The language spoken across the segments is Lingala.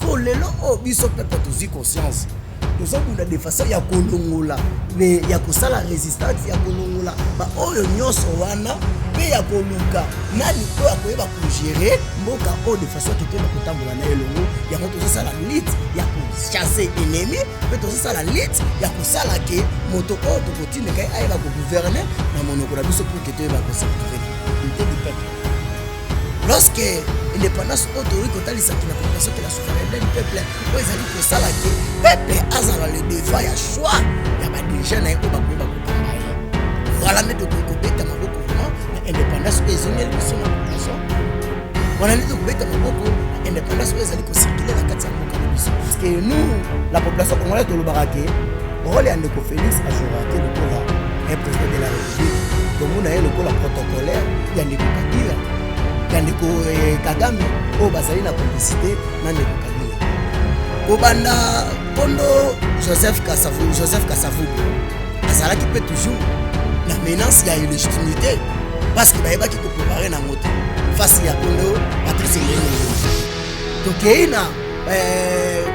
que lelo o biso peuple tous conscience nous avons des façons ya kolongola mais ya kosala résistance ya kolongola ba oyo nyonso wana pe ya koluka nani ko ya koyeba ko gérer mboka o de façon que tena kotambola na elongo ya moto sala lit ya ko chasser ennemi pe to sala lit ya kosala ke moto o to kotine kai ayeba ko gouverner na monoko na biso pour que tena ko se unité du peuple. Lorsque l'indépendance autorité totalise la population de la souveraineté du peuple, où ils allaient pour ça là que peuple a le devoir ya choix, il y a pas de gens qui ont pas voilà mais de côté de ma beaucoup l'indépendance ils ont les sur la population. Voilà les de côté de beaucoup l'indépendance ils allaient circuler la carte parce que nous la population congolaise de l'Obaraké, rôle est de Félix à Joraté le pour un président de la République, comme on a le pour la protocolaire, il y a des cadres Kandiko Kagame o bazali na complicité na ndeko Kabila obanda pondo Joseph Kasavu azala qui peut toujours la menace ya illégitimité parce que baeba qui peut préparer na moto face ya pondo Patrice Emery donc ina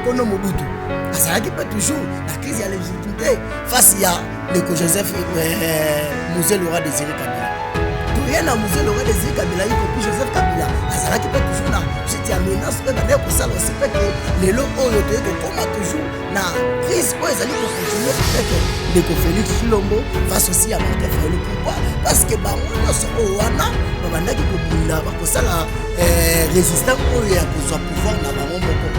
pondo Mobutu azala qui peut toujours la crise ya légitimité face ya ndeko Joseph Moïse Laurent Désiré Kabila rien à Moïse Laurent Désiré Kabila et Joseph Kabila azala qui peut toujours na c'était une menace et d'ailleurs pour ça on sait pas que les lots oyo to ko koma toujours na crise oyo ezali ko continuer peut-être de ko Félix Chilombo face aussi à Martin Fayulu pourquoi parce que ba mona so wana ba bandaki ko bunda ba ko sala résistant oyo ya ko soit pouvoir na ba moko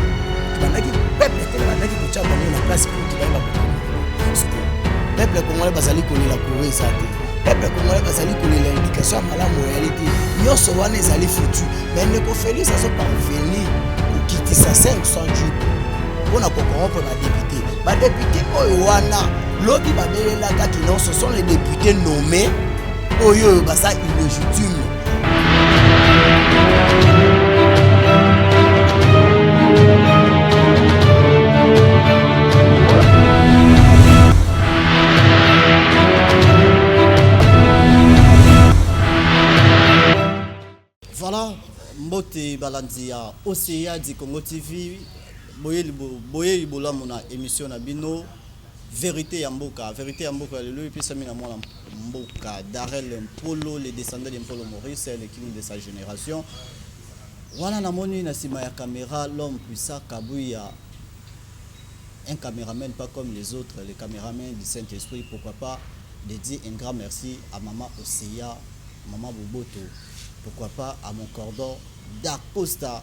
bandaki peuple te bandaki ko tcha bango na place pour qu'il aille ba ko peuple congolais bazali ko la courir ça peuple congolais bazali ko l'éducation à la moralité nyonso wana ezali foutu mais ndeko Félix azo parvenir kokitisa 500 jours mpona kokorrompre badéputé oyo wana lobi babelelaka kino ce sont les députés nommés oyo baza illégitime. Voilà, Mbote Balandia, OCA du Congo TV, Boye Ibola Mona émission na bino, Vérité Yamboka, le puis ça mina moi Mboka, Darel Mpolo, les descendants d'Mpolo Maurice, l'équipe de sa génération. Voilà na moni na sima ya caméra, l'homme puissant Kabouya, un caméraman pas comme les autres, les caméramans du Saint-Esprit, pourquoi pas dédier un grand merci à Maman OCA, Maman Boboto. Pourquoi pas à mon cordon d'Acosta,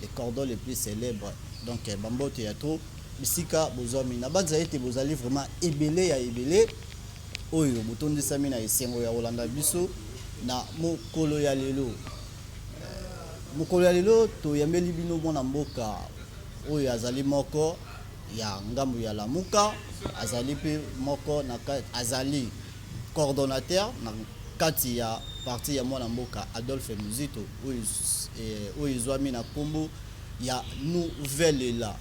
les cordons les plus célèbres. Donc, Bambo Théâtre, Bissika, Bozomi, Nabanza été vous allez vraiment ébélé à ébélé. Oyo, bouton de Samina et Sengo ya Rolanda Bisso, na Mokolo ya Lelo. Mokolo ya Lelo, to yameli bino mona mboka. Oyo azali moko, ya ngambu ya Lamuka, azali pe moko, azali coordonnateur, na kati ya parti ya mwana mboka Adolphe Muzito oyo zwami na kombo ya nouvelle là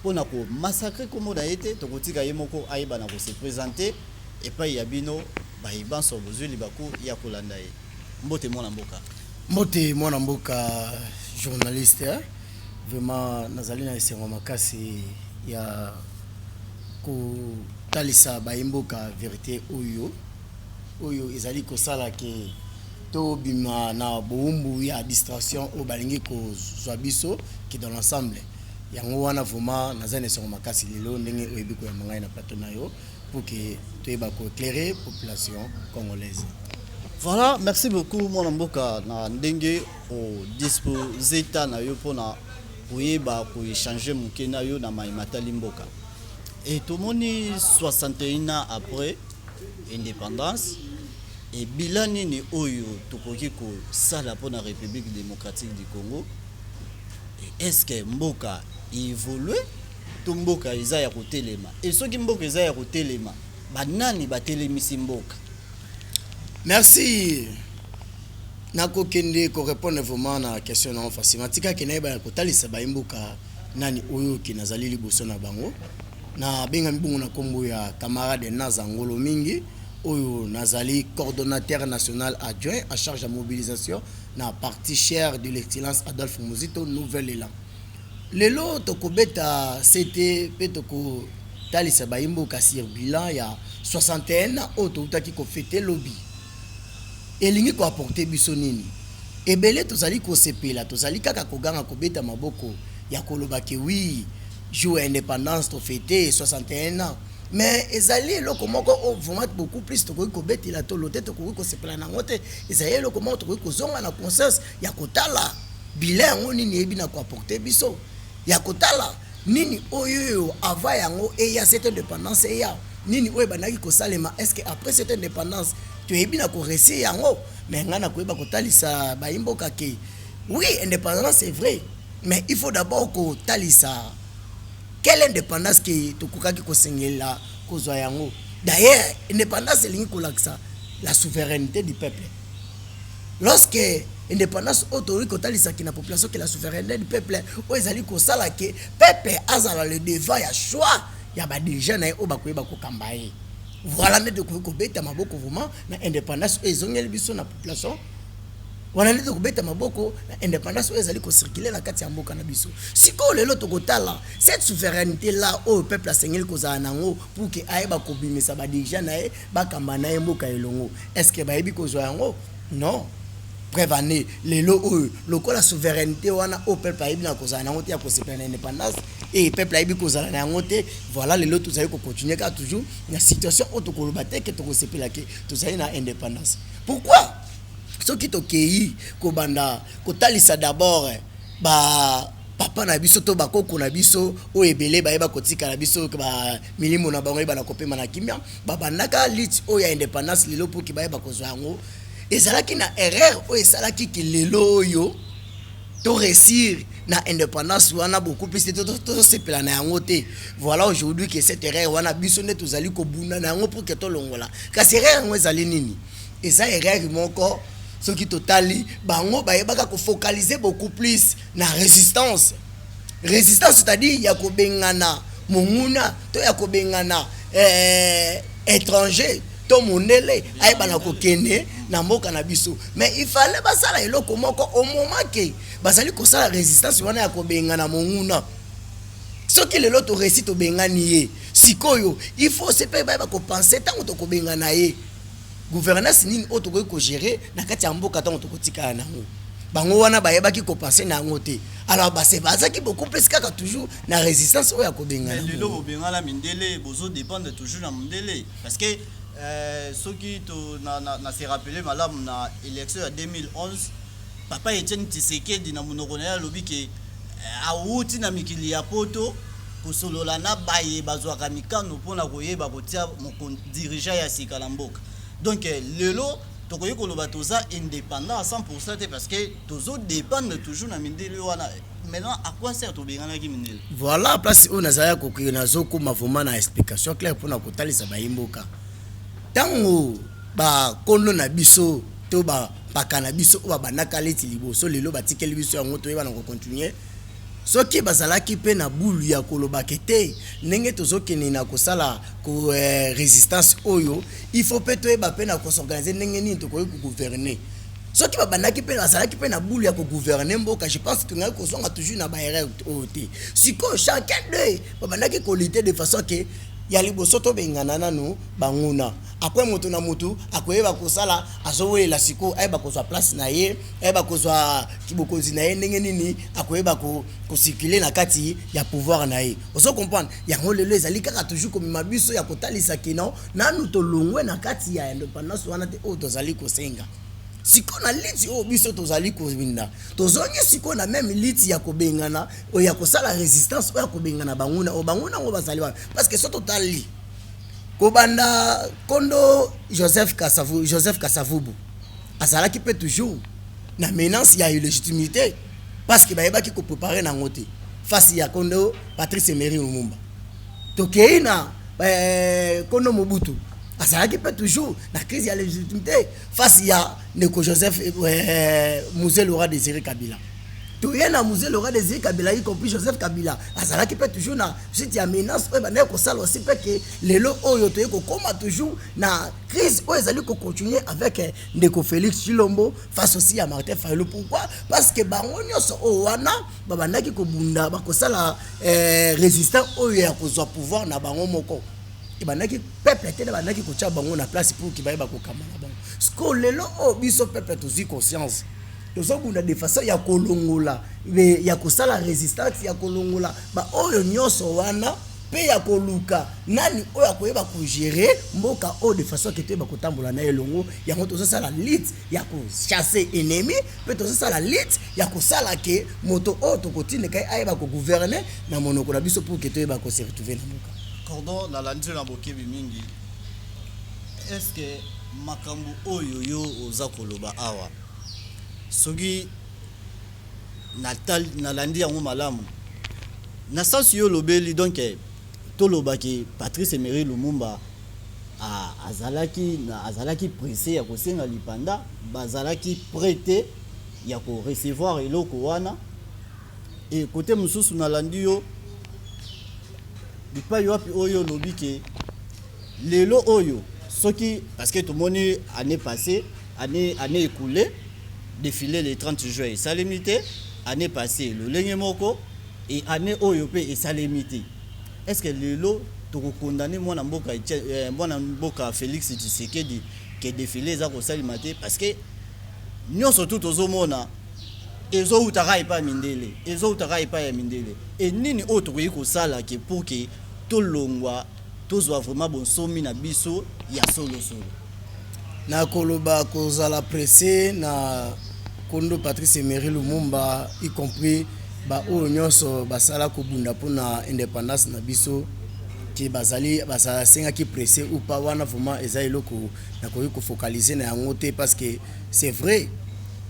pona ko massacrer comme on a été to kotika ye moko ayeba na ko se présenter et pas ya bino ba iban so bozuli bako ya kolanda ye mbote mwana mboka journaliste hein? Vraiment nazali na esengo makasi ya ko talisa ba mboka vérité oyo ezali kosala ke to bima na boumbu ya distraction o balingi ko zwabiso qui dans l'ensemble yango wana vraiment nazane sur makasi lelo ndenge oyebiko ya mangai na plateau na yo pour que to eba ko éclairer population congolaise. Voilà, merci beaucoup mon mboka na ndenge o disposer ta na yo pona oyeba ko échanger mukena yo na maimata limboka. Et tout le monde 61 ans après indépendance et bilani ni oyo tokoki ko sala pour la République démocratique du Congo. Est-ce que mboka évolue to mboka eza ya kotelema et ceux qui mboka eza ya kotelema banani batelemisi mboka? Merci. Nako kende ko répondre vraiment na question na facilement tika keneba ya kotalisa ba mboka nani oyo ki nazali liboso na bango na benga mbungu na kombo ya camarade Nazangolo mingi oyo nazali coordonnateur national adjoint en charge de la mobilisation na parti cher de l'excellence Adolphe Muzito Nouvel Élan. lelo tokobeta c'était pe toko talisa baimboka sur bilan ya 61 ans oyo toutaki kofete lobi elingi koapporte biso nini ebele tozali kosepela tozali kaka koganga kobeta maboko ya koloba ke wi jour ya indépendance tofete 61 ans mais ezali eloko moko vraiment beaucoup plus tokoki kobetela tolo te tokoki kosepela nango te ezali eloko moko tokoki kozonga na conscience ya kotala bilan yango nini eyebi na koapporte biso ya kotala nini oyo avant yango eya cette indépendance eya nini oyo bandaki kosalema est-ce que après cette indépendance toyebi na koresi yango mais nga na koyeba kotalisa baimboka ke oui indépendance c'est vrai mais il faut d'abord kotalisa quelle indépendance que tokokaki kosengela kozwa yango d'ailleurs indépendance elingi kolakisa la souveraineté du peuple lorsque indépendance autorité kotalisa ki na population que la souveraineté du peuple o ezali kosala ke peuple azala le devant ya choix ya ba dirigeant na o bakoyeba kokamba ye voilà nde tokoki kobeta maboko vraiment na indépendance ezongeli biso na population wana nde tokobeta maboko na indépendance oyo ezali kocirculer na kati ya mboka na biso sikoyo lelo tokotala cette souveraineté là oyo peuple asengeli kozala nango pour ke ayeba kobimisa badirigeant na ye bakamba na ye mboka elongo est-ce que bayebi kozwa yango non prévane lelo oyo lokola souveraineté wana o peuple ayebi na kozala nango te ya kosepela na indépendance et peuple ayebi kozala na yango te voilà lelo tozali kocontinue kaka toujours na situation oyo tokoloba te ke tokosepela ke tozali na indépendance pourquoi soki tokei kobanda kotalisa d'abord ba papa na biso to bakoko na biso o ebele bayeba kotika na biso ba milimo na bango ebana kopema na kimia babandaka lit o ya indépendance lelo pour ki bayeba kozwa yango ezalaki na erreur o esalaki ki lelo oyo to réussir na indépendance wana beaucoup plus to sepela na yango te voilà aujourd'hui que cette erreur wana biso ne tozali kobunda na yango pour que to longola kasi erreur yango ezali nini eza erreur moko soki totali bango bayebaka ko focaliser beaucoup plus na résistance c'est-à-dire ya kobengana monguna to ya kobengana étranger to monele ayebana kokene na mboka na biso mais il fallait basala eloko moko au moment que basali kosala résistance wana ya kobengana monguna soki lelo to réussite to bengani ye sikoyo il faut se pe ba ko penser tant to kobengana ye gouvernance nini otokoki ko gérer na kati ya mboka tant to kotika nango bango wana bayebaki ko penser na ngo te alors base bazaki beaucoup plus kaka toujours na résistance oya ko bengana mais lelo bengala mindele bozo dépendre toujours na mindele parce que soki to na se rappeler malamu na élection ya 2011 papa Etienne Tshisekedi na monoko na lobi ke awuti na mikili ya poto kosolola na baye bazwaka mikano pona koyeba kotia mon dirigeant ya sika na mboka donc lelo tokoyi koloba toza indépendant à 100% parce que tozo dépendre toujours na mindele wana maintenant à quoi sert to bengana ki mindele voilà place on azaya kokiri na zoko mavoma na explication claire pona kotalisa bayimboka tango ba kondo na biso to ba pakana biso ba banaka leti liboso lelo batikeli biso yango to yeba na ko continuer soki bazalaki pe na bulu ya koloba kete ndenge tozokene na kosala ko résistance oyo il faut pe to yeba pe na ko s'organiser ndenge nini to ko gouverner soki babandaki pe bazalaki pe na bulu ya ko gouverner mboka je pense que ngai ko zonga toujours na ba erreur ote siko chacun de babandaki ko lutter de façon que ya liboso to bengana nanu banguna après moto na moto akoyeba kosala azowela siko ayeba kozwa place na ye ayeba kozwa kibokozi na ye ndenge nini akoyeba ko circuler na kati ya pouvoir na ye ozo comprendre yango lelo ezali kaka toujours comme mabiso ya kotalisa kino nanu to longwe na kati ya indépendance wana te o tozali kosenga siko na liti o biso tozali kovina tozongi siko na même liti ya kobengana o ya kosala résistance o ya kobengana banguna o banguna ngo bazali ba parce que so totali kobanda kondo Joseph Kasavubu azalaki pe toujours na menace ya illégitimité parce que bayeba ki ko préparer na ngote face ya kondo Patrice Emery Lumumba tokeina kondo Mobutu azalaki pe toujours na crise ya légitimité face ya Neko Joseph Musée Laurent Désiré Kabila toye na musée Laurent Désiré Kabila y compris Joseph Kabila azalaki peut toujours na suite ya menace oyo bana ko sala aussi peut que lelo oyo toye ko koma toujours na crise oyo ezali ko continuer avec Ndeko Félix Chilombo face aussi à Martin Fayulu. Pourquoi? Parce que bango nyonso o wana babandaki ko bunda ba ko sala résistant oyo ya kozwa pouvoir na bango moko et banaki peuple te banaki ko tia bango na place pour ki ba ko kamana bango sko lelo o biso peuple tozi conscience tozobunda de façon ya kolongola ya kosala résistance ya kolongola ba oyo nyonso wana pe ya koluka nani oyo akoyeba ko gérer mboka o de façon que toyeba kotambola na elongo yango tozosala lutte ya ko chasser ennemi pe tozosala lutte ya kosala ke moto o tokotine kai ayeba ko gouverner na monoko na biso pour que toyeba ko se retrouver na mboka cordon na landi na bokebi mingi. Est-ce que makambu oyo yo oza koloba awa soki natal na landi yango malamu na sens yo lobeli donc to lobaki Patrice Emery Lumumba azalaki pressé ya kosenga lipanda bazalaki prêté ya ko recevoir eloko wana et côté mususu na landi yo bipa yo api oyo lobiki lelo oyo soki parce que tout le monde année passée année écoulée défilé le 30 juin ça limité année passée le lenge moko et année oyo pe et ça limité. Est-ce que lelo to condamner mwana mboka Félix Tshisekedi qui défilé za ko salimate parce que nyo surtout tozomona ezo utaka ipa mindele ya mindele et nini autre ko sala ke pour que to longwa tozwa vraiment bon somi na biso ya solo na koloba kozala pressé na kondo Patrice Emery Lumumba y compris ba oyo nyonso basala ko bunda pona indépendance na biso ki bazali senga ki pressé ou pas wana vraiment eza eloko na ko focaliser na yango te parce que c'est vrai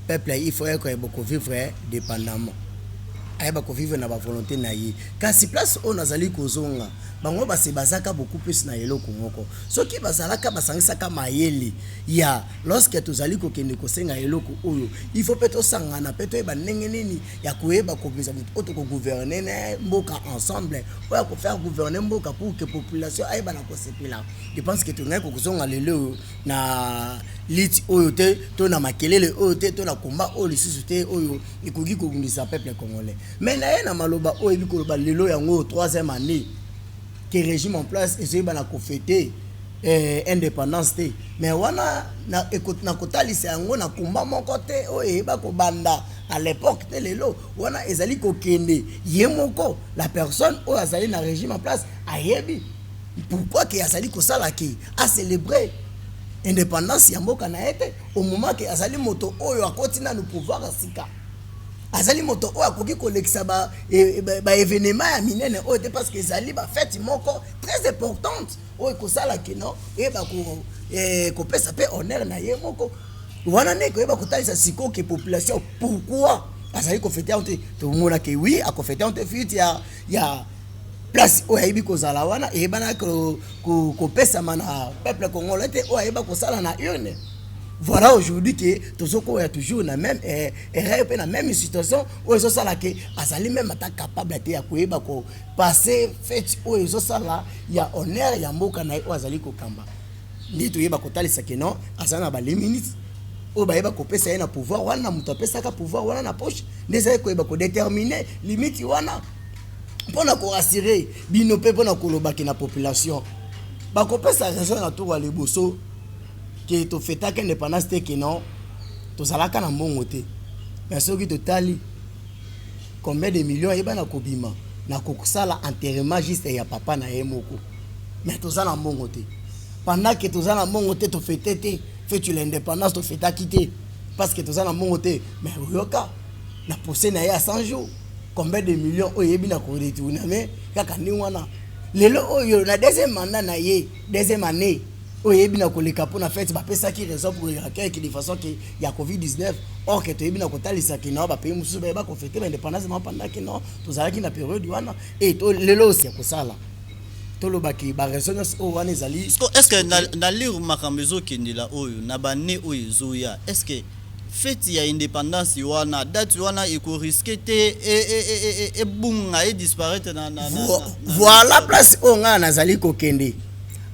peuple il faut que beaucoup vivre dépendamment ayeba ko vivre na ba volonté na yi kasi place on azali kozonga bango base bazaka beaucoup plus na eloko moko soki bazalaka basangisaka mayele ya lorsque tozali ko kende ko senga eloko oyo il faut peut osangana peut eba ndenge nini ya koyeba ko bisa mutu ko gouverner na mboka ensemble oya ko faire gouverner mboka pour que population ayeba na ko sepela. Je pense que tunga ko kozonga lelo na lit oyo te to na makelele oyo te to na combat oyo lisusu te oyo ikoki ko ngisa peuple congolais mais na na maloba oyo biko ba lelo yango 3e année que régime en place et ba na ko fêter indépendance te mais wana na écoute na kotalisa yango na combat moko te oyo ba ko banda à l'époque te lelo wana ezali ko kende yemoko la personne oyo azali na régime en place ayebi pourquoi que azali ko sala ki a célébrer indépendance ya mboka na ete au moment que azali moto oyo akoti na le pouvoir asika azali moto oyo akoki kolekisa ba événement ya minene oyo te parce que ezali ba fête moko très importante oyo kosala kino e ba ko pesa pe honneur na ye moko wana ne ko ba kotalisa siko ke population pourquoi azali ko fêter honte to mona ke oui a ko fêter honte fête ya place oyo ayebi kozala wana eyebana ko pesa mana peuple congolais te oyo ayeba kosala na une. Voilà aujourd'hui que tozoko ya toujours na même erreur na même situation oyo zo sala ke azali même ata capable te ya koyeba ko passer fête oyo zo sala ya honneur ya mboka na oyo azali ko kamba ndi toyeba kotalisa ke non azana na ba limite oyo bayeba ko pesa ye na pouvoir wana muto pesa ka pouvoir wana na poche ndeza koyeba ko déterminer limite wana pona ko rassurer bino pe pona koloba ke na population ba ko pesa raison na tour le boso que to fêta que indépendance te que non to zalaka na mbongo te mais soki to tali combien de millions yeba na kobima na kokusala enterrement juste ya papa na ye moko mais to zala mbongo te pendant que to zala mbongo te to fêter te fêtu l'indépendance to fêta quitter parce que to zala mbongo te mais yoka na posé na ya 100 jours combien de millions oyebi na ko retourner mais kaka ni wana lelo oyo na deuxième mandat na ye deuxième année oyebi na koleka po na fête ba pesa ki raison pour accueillir qui de façon que ya covid-19 or que toyebi na kotalisa ki na ba pays musu ba ko fêter l'indépendance pendant que non to zalaki na période wana et to lelo aussi ko sala to lo baki ba raison o wana ezali est-ce que na lire makambezo kendela oyo na ba ne oyo zoya est-ce que fête ya indépendance wana date wana eko risquer te et bunga et disparaître voilà place o nga nazali kokende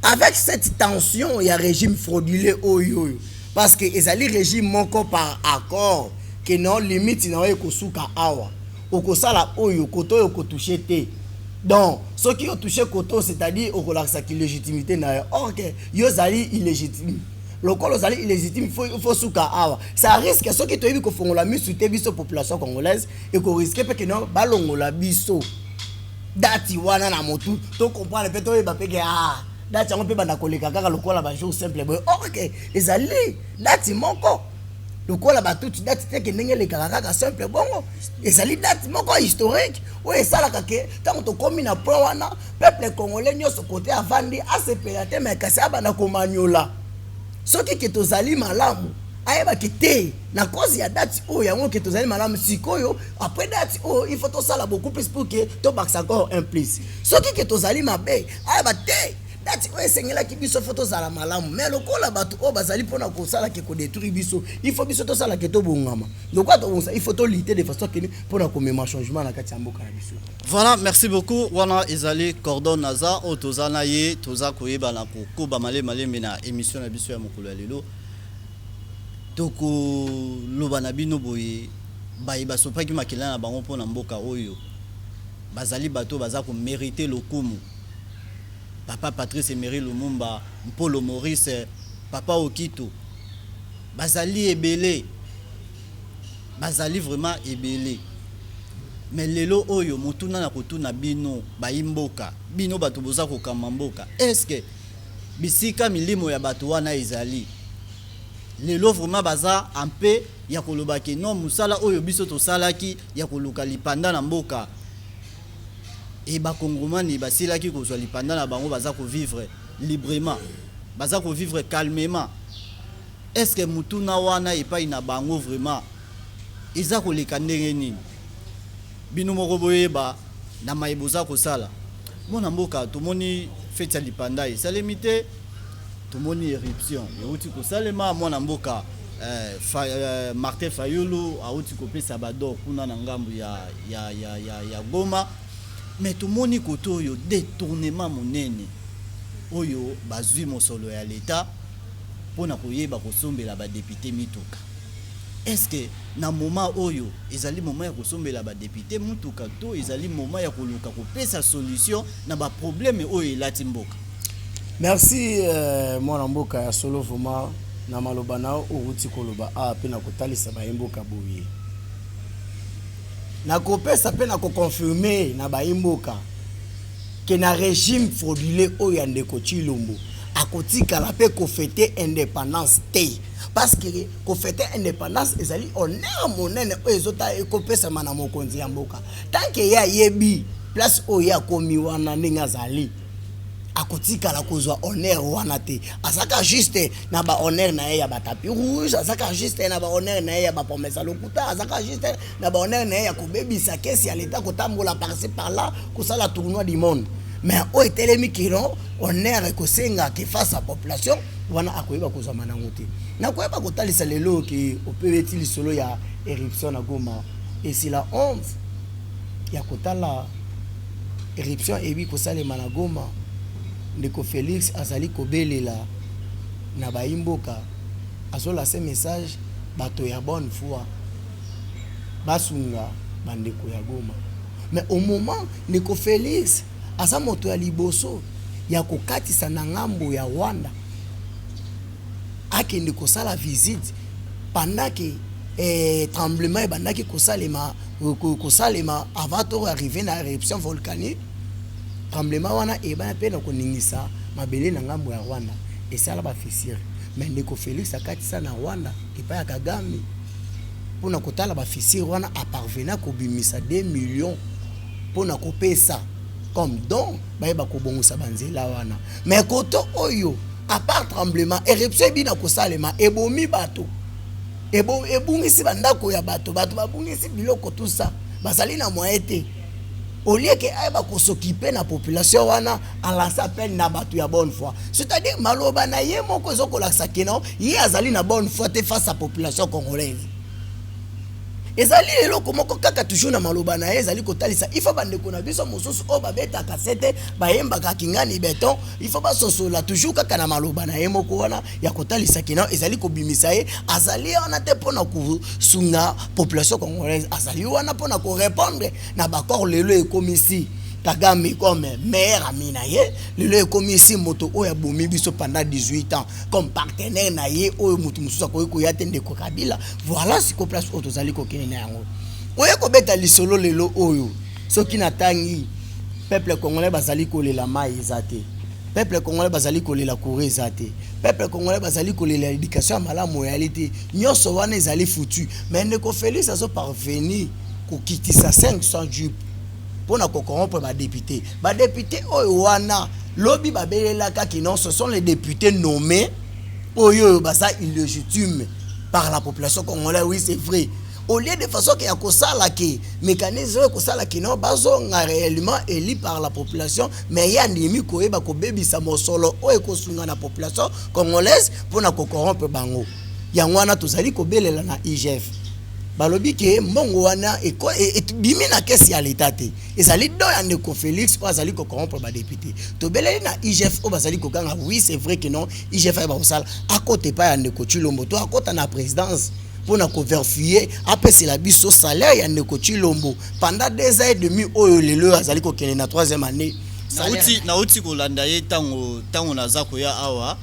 avec cette tension il y a régime frauduleux oyo parce que ezali régime moko par accord que non limite na eko suka awa okosala oyo koto yo toucher te donc ce qui ont touché koto c'est-à-dire okolakisa ki légitimité na or que yo zali illégitime lokolo zali illégitime faut suka awa ça risque ce qui toyebi ko fongola misu te biso population congolaise et ko risque pe que non balongola biso dati wana na motu to comprendre pe to yeba pe que dati yango pe banda koleka kaka lokola ba jour simple boy ok ezali dati moko lokola ba tout dati te ke ndenge le kaka simple bongo ezali dati moko historique oyo esalaka ke ntango tokomi na point wana peuple congolais nyonso kote avandi asepela te mais kasi abanda komanyola soki ke tozali malamu ayeba ke te na cause ya date oyo yango ke tozali malamu sikoyo après date oyo il faut tosala beaucoup plus pour que tobakisa encore un plus soki ke tozali mabe ayeba te date oyo esengelaki biso faut tozala malamu mais lokola bato oyo bazali mpona kosala ke kodétruire biso il faut biso tosala ke tobongama lokwa tobongisa il faut tolite de façon keni mpona komema changement na kati ya mboka na biso. Voilà, merci beaucoup. Wana ezali cordon naza o tozana ye toza koyeba na kokoba male na émission na biso ya mokolo ya lelo toko loba na bino boye bayeba sopaki makila na bango mpona mboka oyo bazali bato baza ko mériter lokumu. Papa Patrice Emery Lumumba, Mpolo Maurice, Papa Okito bazali ebele, bazali vraiment ebele. Mais lelo oyo mutuna na kotuna bino baimboka bino bato boza ko kamamboka est-ce que bisika milimo ya bato wana ezali lelo vraiment baza un peu ya koloba ke non musala oyo biso to salaki ya koluka lipanda na mboka et ba kongomani basilaki ko so lipanda na bango baza ko vivre librement baza ko vivre calmement est-ce que mutuna wana epai na bango vraiment eza ko leka ndenge nini bino moko boyeba na maiboza kosala mona mboka tomoni fete ya lipanda esalemi te tomoni éruption euti kosalema mwana mboka Martin Fayulu auti kopesa bador kuna na ngambu ya Goma mais tomoni koto oyo détournement monene oyo bazwi mosolo ya l'État pona koyeba kosombela ba député mituka. Est-ce que na moment oyo ezali moment ya kosombela ba député mutuka to ezali moment ya koluka kopesa solution na ba problème oyo elati mboka? Merci mwana mboka ya solo vraiment na maloba na outi koloba pe na kotalisa ba mboka boye na kopesa pe na ko confirmer na ba mboka que na régime frauduleux oyo ya ndeko Chilombo akotika la pe ko fêter indépendance te parce que ko fêter indépendance ezali honneur monene oyo ezota ekopesa mana mokonzi ya mboka tant que ya yebi place oyo ya komi wana ndinga zali akotika la kozwa honneur wana te asaka juste na ba honneur na ya ba tapis rouge asaka juste na ba honneur na ya ba promesse lokuta asaka juste na ba honneur na ya kobebisa kesi ya l'état kotambola par-ci par-là kosala tournoi du monde mais o etelemi kilo honneur ko senga ki face à population wana akoyeba kozwa manango te na koyeba kotalisa lelo ki opebeti lisolo ya éruption na Goma et c'est la honte ya kotala éruption ebi kosalema na Goma ndeko Félix azali kobelela na baimboka azola ce message bato ya bonne foi basunga bandeko ya Goma mais au moment ndeko Félix asa moto ya liboso ya kokatisa na ngambo ya Rwanda akende kosala visite pendant que tremblement bandaki kosalema avant to arriver na éruption volcanique tremblement wana ebana pe na koningisa mabele na ngambo ya Rwanda esala ba fissure mais ndeko Félix akatisa na Rwanda epa ya Kagame pona kotala ba fissure wana a parvenir ko bimisa 2 millions pona kopesa comme don bayeba ko bongosa banzela wana mais koto oyo à part tremblement éruption bina kosalema ebomi bato ebungisi bandako ya bato babungisi biloko tout ça basali na moyete au lieu que ayeba ko s'occuper na population wana en lancer appel na bato ya bonne foi c'est-à-dire maloba na ye moko zoko la sakeno ye azali na bonne foi te face à population congolaise ezali eloko moko kaka toujours na maloba na ye ezali kotalisa il faut bandeko na biso mosusu o babeta kasete bayembaka kingani beton il faut basosola toujours kaka na maloba na ye moko wana ya kotalisa kina ezali kobimisa ye azali wana te mpona kosunga population congolaise azali wana mpona korépondre na bakor lelo ekomisi Kagame comme meilleur ami na ye lelo ekomisi moto oyo abomi biso pendant 18 ans comme partenaire na ye oyo moto mususu akoki koya te ndeko Kabila voilà siko place oyo tozali kokende na yango oyo kobeta lisolo lelo oyo soki natangi peuple congolais bazali kolela mai eza te peuple congolais bazali kolela courant eza te peuple congolais bazali kolela éducation malamu ya te nyonso wana ezali foutu mais ndeko Félix azo parvenir kokitisa 500 jupes pour na corrompre ba député oyo wana lobby babelela kaki non ce sont les députés nommés oyo basa illégitimes par la population congolaise oui c'est vrai au lieu de façon que ya kosala ke mécanisme ko sala ki non bazo nga réellement élu par la population mais ya ndimi koyeba ko bebisa mosolo oyo ko sunga na population congolaise pour na corrompre bango yango wana tozali ko belela na IGF balobi ke mbongo wana bimi na kesi ya l'état te ezali do ya ndeko Félix o azali ko corrompre ba député to beleli na IGF o bazali ko ganga oui c'est vrai que non IGF ba osala à côté pas ya ndeko Chilombo to akota na présidence pour na ko vérifier apesi la biso salaire ya ndeko Chilombo pendant 2 ans et demi oyo lelo azali ko kene na 3e année na uti ko landa ye tango na zako ya awa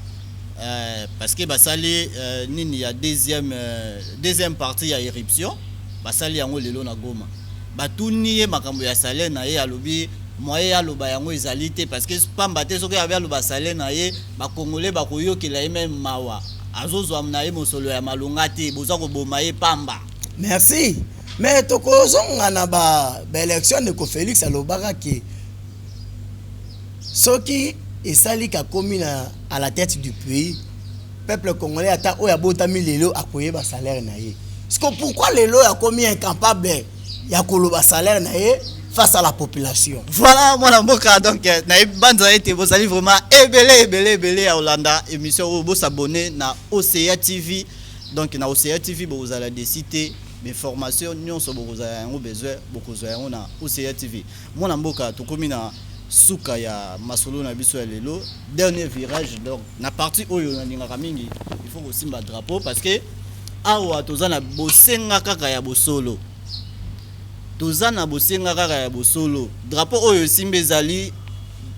parce que basali nini ya deuxième partie ya éruption basali yango lelo na Goma batuni ye makambo ya salaire na ye alobi moye ya loba yango ezali te parce que pamba te soki ya loba salaire na ye ba congolais ba koyokela ye même mawa azozwa na ye mosolo ya malonga te boza ko boma ye pamba merci mais tokozonga na ba élection de Félix alobaka ke soki et sali ka komi à la tête du pays peuple congolais ata oya botami lelo akoye ba salaire na ye pourquoi lelo a komi incapable ya koloba salaire na ye face à la population voilà moi mboka donc na banza été vous allez vraiment ebele à Hollanda émission où vous s'abonner na OCA TV donc na OCA TV vous allez décider mes formations nous sommes besoin beaucoup na OCA TV moi mboka to komi na suka ya masolo na biso ya lelo dernier virage donc na partie oyo na ningaka mingi il faut aussi ba drapeau parce que awa tozana bosenga kaka ya bosolo tozana bosenga kaka ya bosolo drapeau oyo simbezali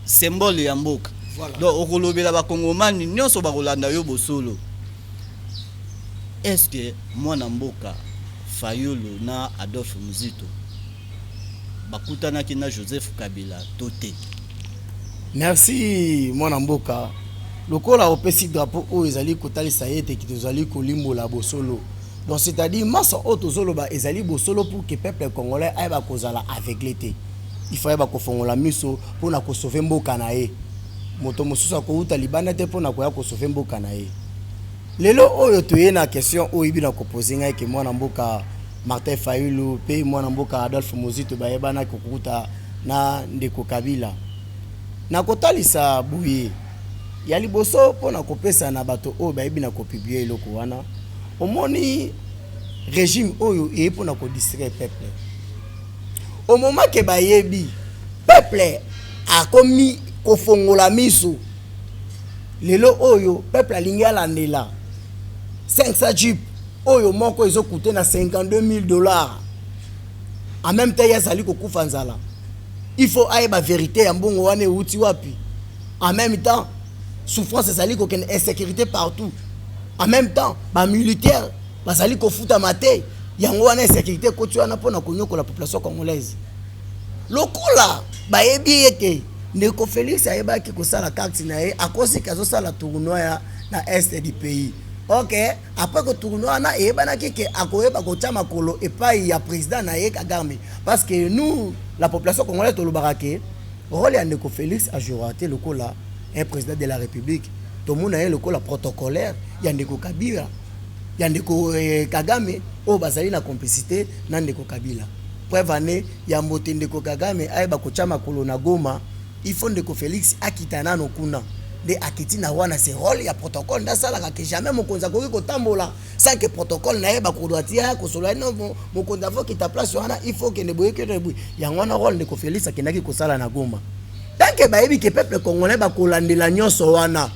symbole ya mboka voilà. Donc okolobela ba kongomani nyonso ba kolanda yo bosolo est-ce que mwana mboka Fayulu na Adolphe Muzito bakutana kina Joseph Kabila toté merci mwana mboka lokola opesi drapeau o ezali kotalisa yete ki tozali kolimbola bosolo donc c'est-à-dire massa o tozoloba ezali bosolo pour que peuple congolais ayeba kozala aveuglé te il faut yeba kofongola miso pour na ko sauver mboka na ye moto mosusu ko uta libanda te pour na ko ya ko sauver mboka na ye lelo oyo toye na question o ibina ko poser ngai ke mwana mboka Martin Fayulu pe mwana mboka Adolphe Muzito bayebana kokuta na ndeko Kabila na kotalisa buye ya liboso pona kopesa na bato oyo bayebi na kopublier eloko wana omoni régime oyo e pona ko distraire peuple au moment que bayebi peuple a komi kofongola miso lelo oyo peuple alingi alandela 500 jeep oyo moko ezo coûter na $52,000 en même temps yazali kokufa nzala il faut ayeba vérité ya mbongo wana euti wapi en même temps souffrance ezali kokende insécurité partout en même temps ba militaire bazali kofuta mate yango wana insécurité koti wana pona konyoko la population congolaise lokola bayebi ete ndeko Félix ayeba ki kosala carte na ye akosi kazo sala tournoi na est du pays. OK, après que tournoi na eyeba na keke akoyeba kotia makolo epai ya président na ye Kagame parce que nous la population congolaise tolobaka ke rôle ya ndeko Félix a joué lokola un président de la République to mona ye lokola protocolaire ya ndeko Kabila ya ndeko Kagame o bazali na complicité na ndeko Kabila preuve ane ya mbote ndeko Kagame ayeba kotia makolo na Goma il faut ndeko Félix akitana no kuna nde akiti na wana c'est rôle ya protocole ndasalaka ke jamais mokonzi akoki kotambola sans que protocole na ye bakodwatia kosolola no mokonzi avo kita place wana il faut kende boye kende boye yango wana rôle ndeko Félix akendaki kosala na Goma tant que bayebi ke peuple congolais bakolandela nyonso wana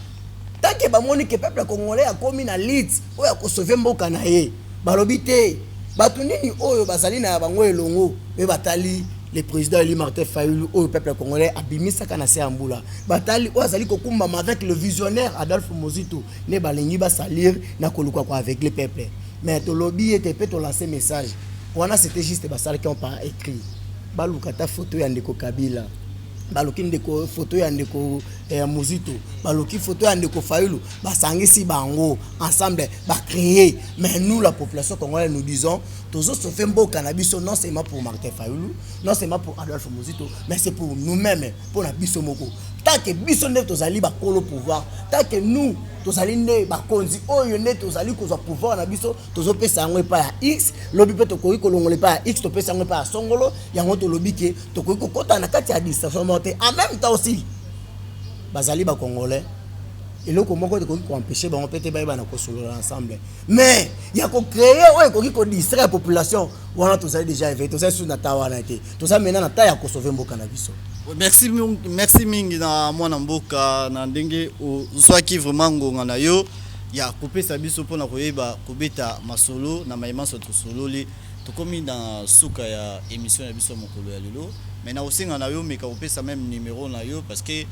tant que bamoni ke peuple congolais akomi na lead oyo akosauve mboka na ye balobi te bato nini oyo bazali na bango elongo be batali le président Eli Martin Fayulu au peuple congolais abimisaka na se ambula batali o azali kokumbama avec le visionnaire Adolphe Mozito ne balengi ba salir na koluka kwa avec le peuple mais to lobby était peut to lancer message wana c'était juste basala qui ont pas écrit baluka ta photo ya ndeko Kabila baloki ndeko photo ya ndeko Mozito baloki photo ya ndeko Fayulu basangisi bango ensemble ba créer mais nous la population congolaise nous disons tous autres fait mboka na biso non seulement pour Martin Fayulu non seulement pour Adolphe Mozito mais c'est pour nous-mêmes pour la biso moko tant que biso ne tozali ba kolo pouvoir tant que nous tozali ne ba konzi oyo ne tozali kozwa pouvoir na biso tozopesa yango pa ya X lobi pe tokoki kolongola pa ya X topesa yango pa ya songolo yango to lobi ke tokoki kokota na kati ya distraction monter en même temps aussi bazali ba congolais et le comment ko empêcher ba on peut te ba na kosolola ensemble mais ya ko créer oyo koki ko distraire la population wana tozali déjà éveillé tozali sur na tawa na te tozali maintenant na ta ya ko sauver mboka na biso. Merci mingi na mwana mboka na ndenge uzwaki vraiment ngonga na yo ya kopesa biso pona koyeba kobeta masolo na maimanso tosololi tokomi na suka ya émission ya biso mokolo ya lelo mais na osenga na yo meka kopesa même numéro na yo parce que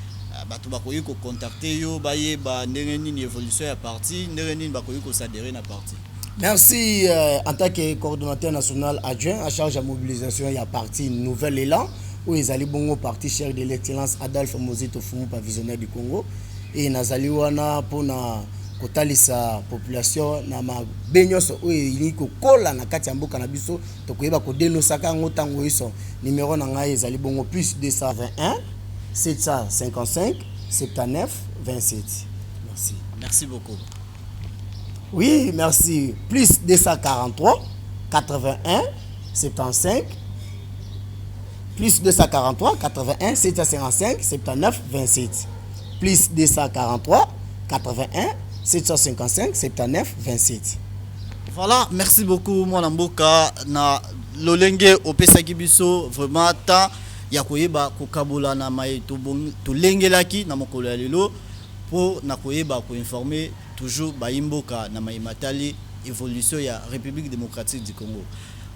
bato bakoyi ko contacter yo bayeba ndenge nini évolution ya parti ndenge nini bakoyi ko s'adhérer na parti. Merci en tant que coordonnateur national adjoint à charge de mobilisation ya parti Nouvel Élan où ils allaient bongo parti cher de l'excellence Adolphe Mozito Fumu pa visionnaire du Congo et nazali wana pona kotalisa population na mabenyoso où il ko kola na kati ya mboka na biso to koyeba ko denosaka ngotango iso numéro na ngai ezali bongo plus 221 755 79 27. Merci. Merci beaucoup. Oui, merci. Plus 243 81 75 plus 243 81 755 79 27. Plus 243 81 755 79 27. Voilà, merci beaucoup mon amboka na lolenge opesaki biso vraiment ta ya koyeba kokabula na mai to lengelaki na mokolo ya lelo po na koyeba ko informer toujours baimboka na mai matali évolution ya République démocratique du Congo.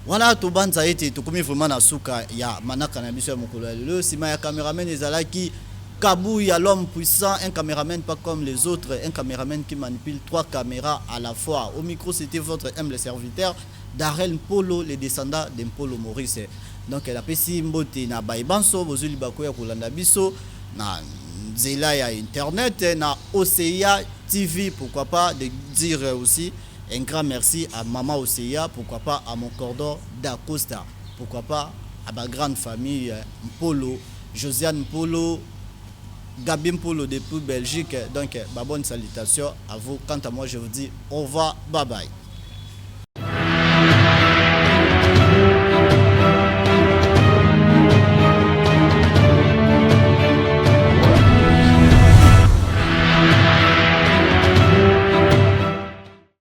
Wana to banza ete to komi vraiment na suka ya manaka na biso ya mokolo ya lelo sima ya cameraman ezalaki Kabou ya l'homme puissant, un caméraman pas comme les autres, un caméraman qui manipule 3 caméras à la fois. Au micro, c'était votre humble serviteur, Darel Polo, les descendants d'Mpolo Maurice. Donc, elle a pesi mbote na baibanso, bozuli bakoya kolanda biso, na zela ya internet, na OCA TV, pourquoi pas, de dire aussi un grand merci à Maman OCA, pourquoi pas à mon cordon d'Acosta, pourquoi pas à ma grande famille Mpolo, Josiane Polo, Gabin Polo depuis Belgique. Donc, bonne salutation à vous. Quant à moi, je vous dis au revoir, bye bye.